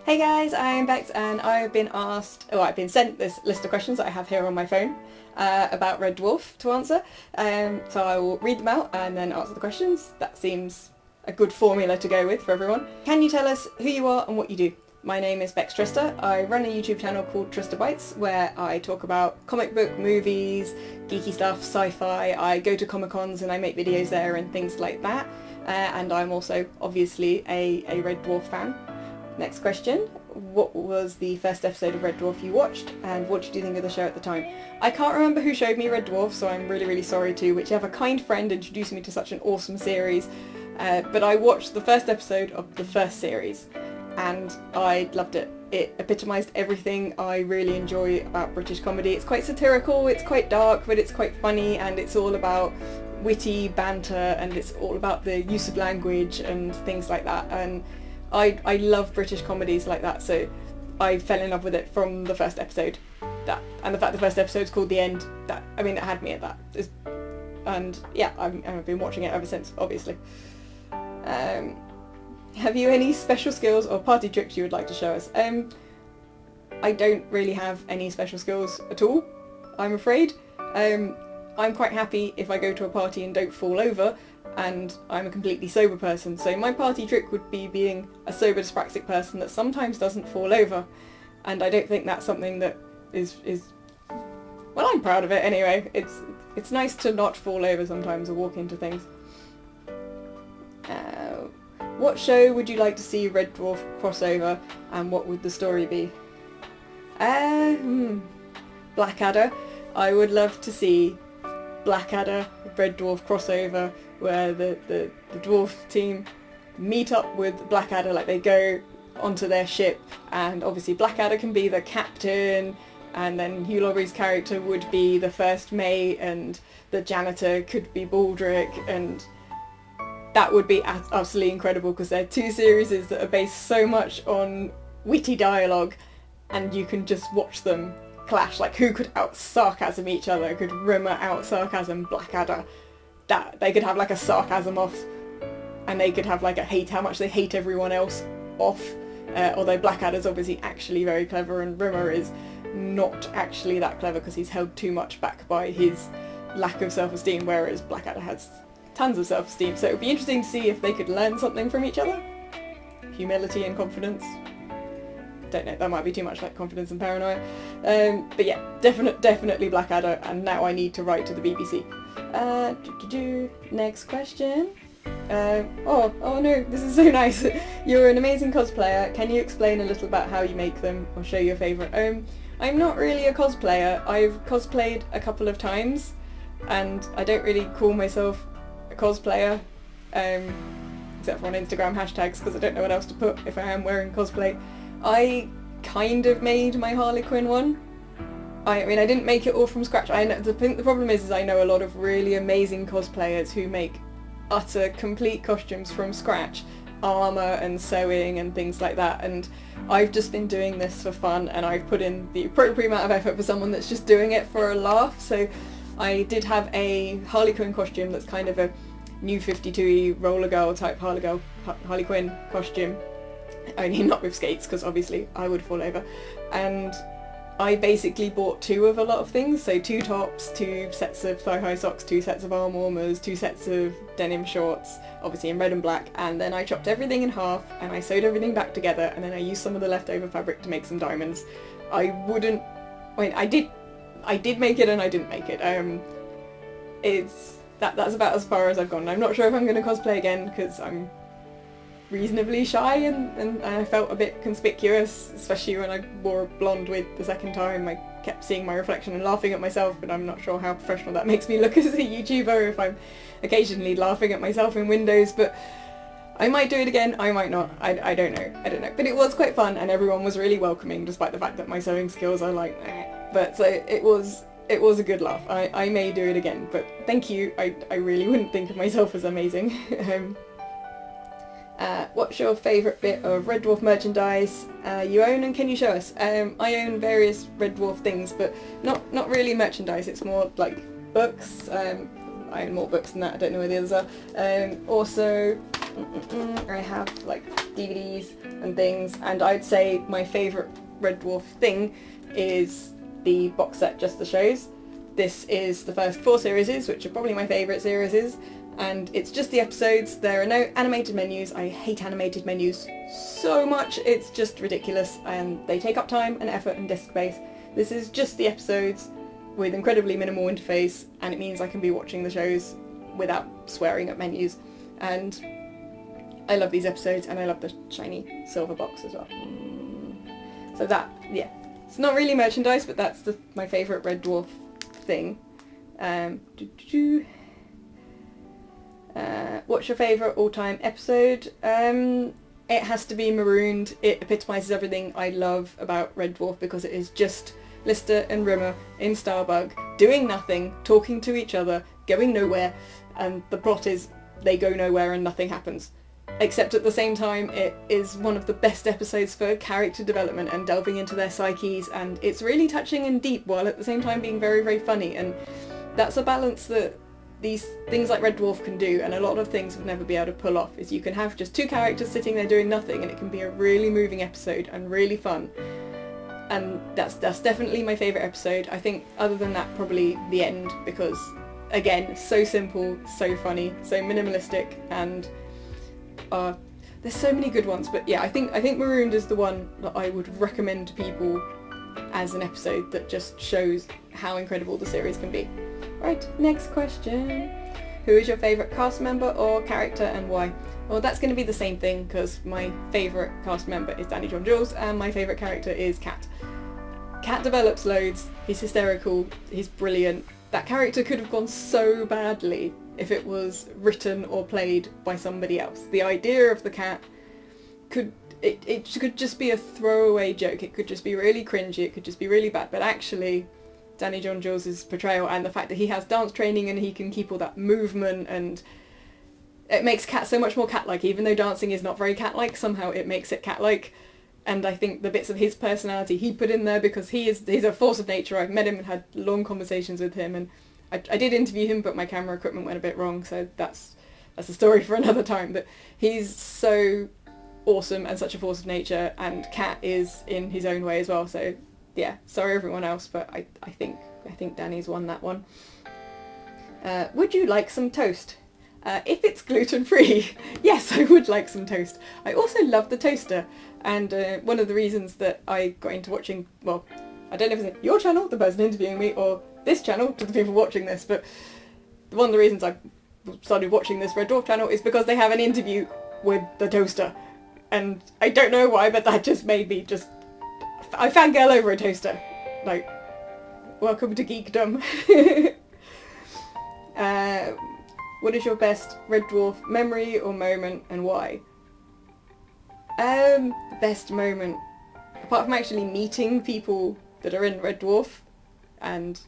Hey guys, I'm Bex and I've been sent this list of questions that I have here on my phone about Red Dwarf to answer. So I will read them out and then answer the questions. That seems a good formula to go with for everyone. Can you tell us who you are and what you do? My name is Bex Trista. I run a YouTube channel called Trista Bites where I talk about comic book, movies, geeky stuff, sci-fi. I go to Comic Cons and I make videos there and things like that. And I'm also obviously a Red Dwarf fan. Next question, what was the first episode of Red Dwarf you watched and what did you think of the show at the time? I can't remember who showed me Red Dwarf, so I'm really sorry to whichever kind friend introduced me to such an awesome series, but I watched the first episode of the first series and I loved it. It epitomised everything I really enjoy about British comedy. It's quite satirical, it's quite dark, but it's quite funny, and it's all about witty banter and it's all about the use of language and things like that. And I love British comedies like that, so I fell in love with it from the first episode. And the fact the first episode's called The End, it had me at that. And yeah, I've been watching it ever since, obviously. Have you any special skills or party tricks you would like to show us? I don't really have any special skills at all, I'm afraid. I'm quite happy if I go to a party and don't fall over, and I'm a completely sober person, so my party trick would be being a sober dyspraxic person that sometimes doesn't fall over, and I don't think that's something that is well, I'm proud of it anyway. It's nice to not fall over sometimes or walk into things. What show would you like to see Red Dwarf crossover and what would the story be? Blackadder. I would love to see Blackadder, Red Dwarf crossover where the dwarf team meet up with Blackadder, like they go onto their ship, and obviously Blackadder can be the captain, and then Hugh Laurie's character would be the first mate, and the janitor could be Baldric, and that would be absolutely incredible because they're two series that are based so much on witty dialogue and you can just watch them clash. Like, who could out-sarcasm each other? Could Rimmer out-sarcasm Blackadder? That they could have like a sarcasm off, and they could have like a hate, how much they hate everyone else off. Although Blackadder's obviously actually very clever and Rimmer is not actually that clever because he's held too much back by his lack of self-esteem, whereas Blackadder has tons of self-esteem. So it would be interesting to see if they could learn something from each other. Humility and confidence. Don't know, that might be too much like confidence and paranoia. But yeah, definitely Blackadder, and now I need to write to the BBC. Next question. Oh no, this is so nice. You're an amazing cosplayer. Can you explain a little about how you make them or show your favourite? I'm not really a cosplayer. I've cosplayed a couple of times and I don't really call myself a cosplayer, except for on Instagram hashtags because I don't know what else to put if I am wearing cosplay. I kind of made my Harley Quinn one. I mean, I didn't make it all from scratch. I know, the problem is I know a lot of really amazing cosplayers who make utter complete costumes from scratch, armour and sewing and things like that, and I've just been doing this for fun and I've put in the appropriate amount of effort for someone that's just doing it for a laugh. So I did have a Harley Quinn costume that's kind of a New 52 roller girl type Harley Quinn costume, only not with skates because obviously I would fall over, and I basically bought two of a lot of things, so 2 tops, 2 sets of thigh-high socks, 2 sets of arm warmers, 2 sets of denim shorts, obviously in red and black, and then I chopped everything in half and I sewed everything back together, and then I used some of the leftover fabric to make some diamonds. I did make it and I didn't make it. That's about as far as I've gone. I'm not sure if I'm going to cosplay again because I'm reasonably shy and I felt a bit conspicuous, especially when I wore a blonde wig the second time. I kept seeing my reflection and laughing at myself, but I'm not sure how professional that makes me look as a YouTuber if I'm occasionally laughing at myself in windows, but I might do it again, I might not, I don't know. But it was quite fun and everyone was really welcoming despite the fact that my sewing skills are like but so it was a good laugh. I may do it again, but thank you. I really wouldn't think of myself as amazing. What's your favourite bit of Red Dwarf merchandise you own and can you show us? I own various Red Dwarf things, but not really merchandise, it's more like books. I own more books than that, I don't know where the others are. Also I have like DVDs and things, and I'd say my favourite Red Dwarf thing is the box set, just the shows. This is the first 4 series, which are probably my favourite series, and it's just the episodes. There are no animated menus. I hate animated menus so much, it's just ridiculous, and they take up time and effort and disk space. This is just the episodes with incredibly minimal interface, and it means I can be watching the shows without swearing at menus. And I love these episodes, and I love the shiny silver box as well. So that, yeah, it's not really merchandise, but that's my favourite Red Dwarf thing. What's your favourite all-time episode? It has to be Marooned. It epitomises everything I love about Red Dwarf, because it is just Lister and Rimmer in Starbug, doing nothing, talking to each other, going nowhere, and the plot is they go nowhere and nothing happens. Except at the same time, it is one of the best episodes for character development and delving into their psyches, and it's really touching and deep while at the same time being very, very funny, and that's a balance that these things like Red Dwarf can do, and a lot of things would never be able to pull off. Is you can have just 2 characters sitting there doing nothing, and it can be a really moving episode and really fun. And that's definitely my favourite episode. I think other than that, probably the end, because again, so simple, so funny, so minimalistic, and there's so many good ones. But yeah, I think Marooned is the one that I would recommend to people as an episode that just shows how incredible the series can be. Right, next question. Who is your favourite cast member or character, and why? Well, that's going to be the same thing, because my favourite cast member is Danny John-Jules, and my favourite character is Cat. Cat develops loads, he's hysterical, he's brilliant. That character could have gone so badly if it was written or played by somebody else. The idea of the cat could just be a throwaway joke, it could just be really cringy, it could just be really bad, but actually Danny John-Jules' portrayal, and the fact that he has dance training and he can keep all that movement, and it makes Cat so much more cat-like. Even though dancing is not very cat-like, somehow it makes it cat-like. And I think the bits of his personality he put in there, because he's a force of nature. I've met him and had long conversations with him, and I did interview him, but my camera equipment went a bit wrong, so that's a story for another time. But he's so awesome and such a force of nature, and Cat is in his own way as well. So yeah, sorry everyone else, but I think Danny's won that one. Would you like some toast? If it's gluten-free, yes, I would like some toast. I also love the toaster, and one of the reasons that I got into watching, well, I don't know if it's your channel, the person interviewing me, or this channel, to the people watching this, but one of the reasons I started watching this Red Dwarf channel is because they have an interview with the toaster, and I don't know why, but that just made me I fangirl over a toaster. Like, welcome to geekdom. What is your best Red Dwarf memory or moment, and why? Best moment, apart from actually meeting people that are in Red Dwarf and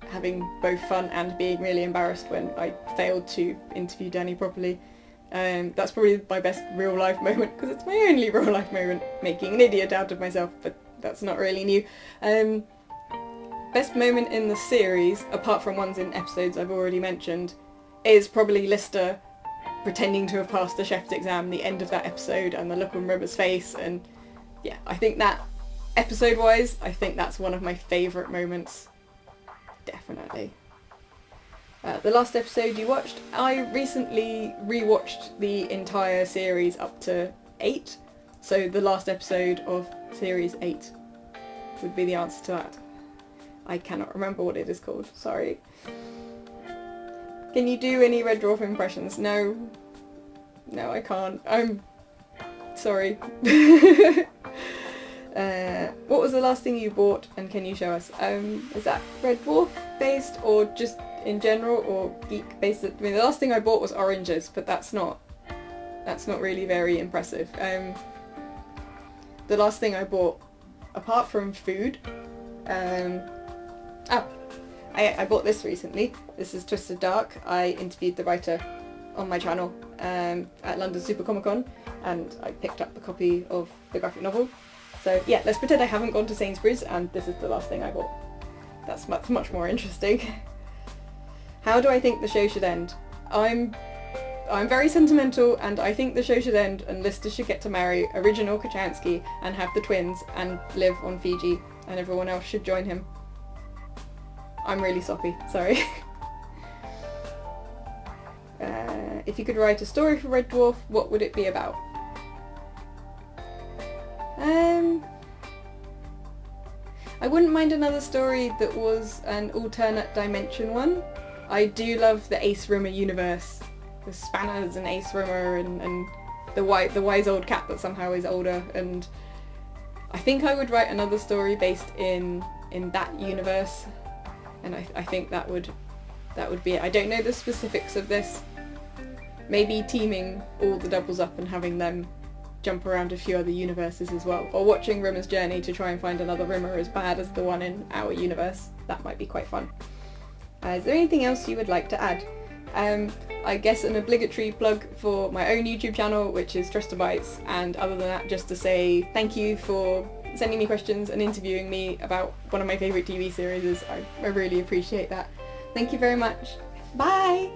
having both fun and being really embarrassed when I failed to interview Danny properly. That's probably my best real life moment, because it's my only real life moment, making an idiot out of myself, but that's not really new. Best moment in the series, apart from ones in episodes I've already mentioned, is probably Lister pretending to have passed the chef's exam, the end of that episode, and the look on Rimmer's face, and yeah, I think that, episode-wise, I think that's one of my favourite moments. Definitely. The last episode you watched, I recently rewatched the entire series up to 8, so the last episode of series 8 would be the answer to that. I cannot remember what it is called, sorry. Can you do any Red Dwarf impressions? No. No, I can't. I'm sorry. What was the last thing you bought, and can you show us? Is that Red Dwarf based, or just in general, or geek based? I mean, the last thing I bought was oranges, but that's not really very impressive. The last thing I bought, apart from food, I bought this recently. This is Twisted Dark. I interviewed the writer on my channel at London Super Comic Con, and I picked up a copy of the graphic novel. So yeah, let's pretend I haven't gone to Sainsbury's and this is the last thing I bought. That's much more interesting. How do I think the show should end? I'm I'm very sentimental, and I think the show should end and Lister should get to marry original Kachansky and have the twins and live on Fiji, and everyone else should join him. I'm really soppy, sorry. If you could write a story for Red Dwarf, what would it be about? I wouldn't mind another story that was an alternate dimension one. I do love the Ace Rimmer universe, with Spanners and Ace Rimmer and the wise old cat that somehow is older, and I think I would write another story based in that universe, and I think that would be it. I don't know the specifics of this. Maybe teaming all the doubles up and having them jump around a few other universes as well, or watching Rimmer's journey to try and find another Rimmer as bad as the one in our universe. That might be quite fun. Is there anything else you would like to add? I guess an obligatory plug for my own YouTube channel, which is Trista Bites, and other than that, just to say thank you for sending me questions and interviewing me about one of my favourite TV series. I really appreciate that. Thank you very much. Bye!